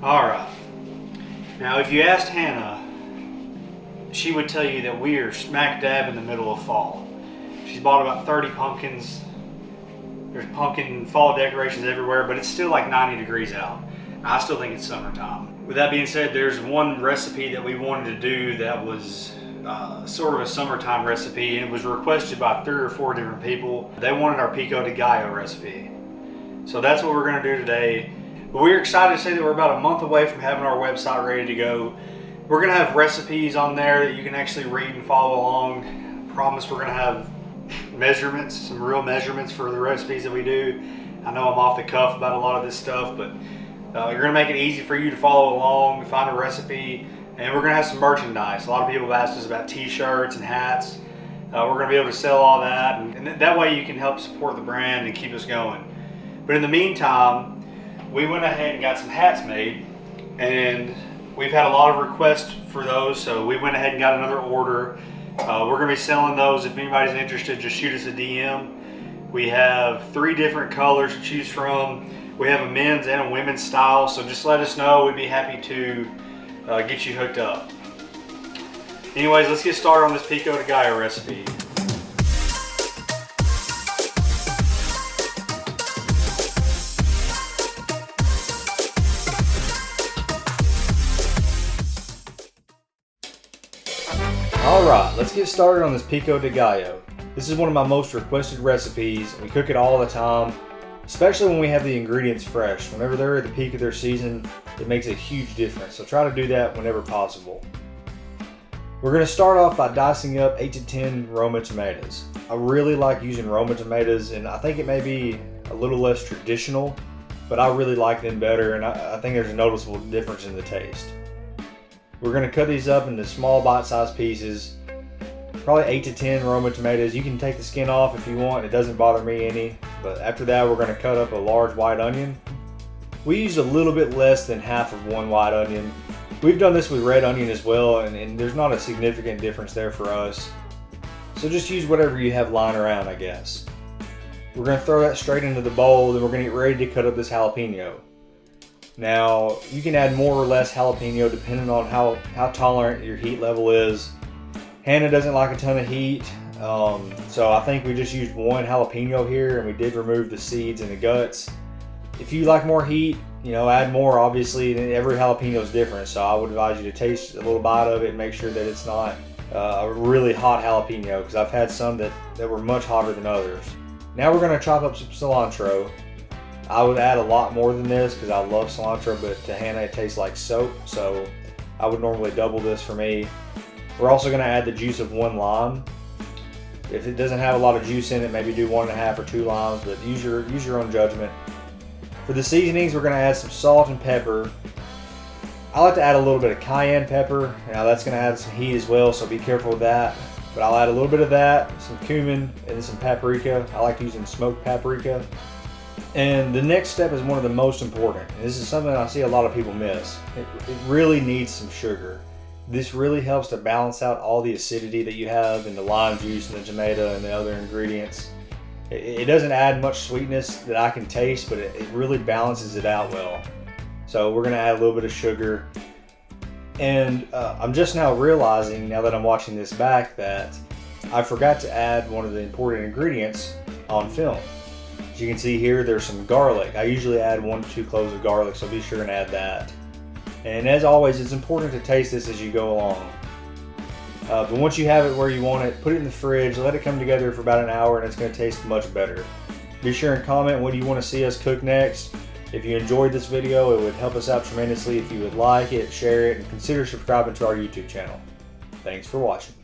Alright, now if you asked Hannah, she would tell you that we are smack dab in the middle of fall. She's bought about 30 pumpkins. There's pumpkin fall decorations everywhere, but it's still like 90 degrees out. I still think it's summertime. With that being said, there's one recipe that we wanted to do that was sort of a summertime recipe, and it was requested by 3 or 4 different people. They wanted our Pico De Gallo recipe. So that's what we're going to do today. But we're excited to say that we're about a month away from having our website ready to go. We're going to have recipes on there that you can actually read and follow along. I promise we're going to have measurements, some real measurements for the recipes that we do. I know I'm off the cuff about a lot of this stuff, but you're going to make it easy for you to follow along, find a recipe, and we're going to have some merchandise. A lot of people have asked us about t-shirts and hats. We're going to be able to sell all that, and that way you can help support the brand and keep us going. But in the meantime, we went ahead and got some hats made, and we've had a lot of requests for those, so we went ahead and got another order. We're going to be selling those. If anybody's interested, just shoot us a DM. We have 3 different colors to choose from. We have a men's and a women's style, so just let us know. We'd be happy to get you hooked up. Anyways, let's get started on this Pico De Gallo recipe. Alright, let's get started on this Pico De Gallo. This is one of my most requested recipes. We cook it all the time, especially when we have the ingredients fresh. Whenever they're at the peak of their season, it makes a huge difference. So try to do that whenever possible. We're going to start off by dicing up 8 to 10 Roma tomatoes. I really like using Roma tomatoes, and I think it may be a little less traditional, but I really like them better, and I think there's a noticeable difference in the taste. We're going to cut these up into small bite-sized pieces, probably 8 to 10 Roma tomatoes. You can take the skin off if you want, it doesn't bother me any. But after that, we're going to cut up a large white onion. We used a little bit less than half of one white onion. We've done this with red onion as well, and there's not a significant difference there for us. So just use whatever you have lying around, I guess. We're going to throw that straight into the bowl, and we're going to get ready to cut up this jalapeno. Now, you can add more or less jalapeno depending on how tolerant your heat level is. Hannah doesn't like a ton of heat, so I think we just used 1 jalapeno here, and we did remove the seeds and the guts. If you like more heat, add more. Obviously, every jalapeno is different, so I would advise you to taste a little bite of it and make sure that it's not a really hot jalapeno, because I've had some that were much hotter than others. Now we're going to chop up some cilantro. I would add a lot more than this because I love cilantro, but to Hannah it tastes like soap, so I would normally double this for me. We're also going to add the juice of 1 lime. If it doesn't have a lot of juice in it, maybe do 1.5 or 2 limes, but use your own judgment. For the seasonings, we're going to add some salt and pepper. I like to add a little bit of cayenne pepper. Now that's going to add some heat as well, so be careful with that. But I'll add a little bit of that, some cumin, and some paprika. I like using smoked paprika. And the next step is one of the most important. And this is something I see a lot of people miss. It really needs some sugar. This really helps to balance out all the acidity that you have in the lime juice and the tomato and the other ingredients. It doesn't add much sweetness that I can taste, but it really balances it out well. So we're going to add a little bit of sugar. And I'm just now realizing, now that I'm watching this back, that I forgot to add one of the important ingredients on film. As you can see here, there's some garlic. I usually add 1 to 2 cloves of garlic, so be sure and add that. And as always, it's important to taste this as you go along. But once you have it where you want it, put it in the fridge, let it come together for about an hour, and it's going to taste much better. Be sure and comment what you want to see us cook next. If you enjoyed this video, it would help us out tremendously if you would like it, share it, and consider subscribing to our YouTube channel. Thanks for watching.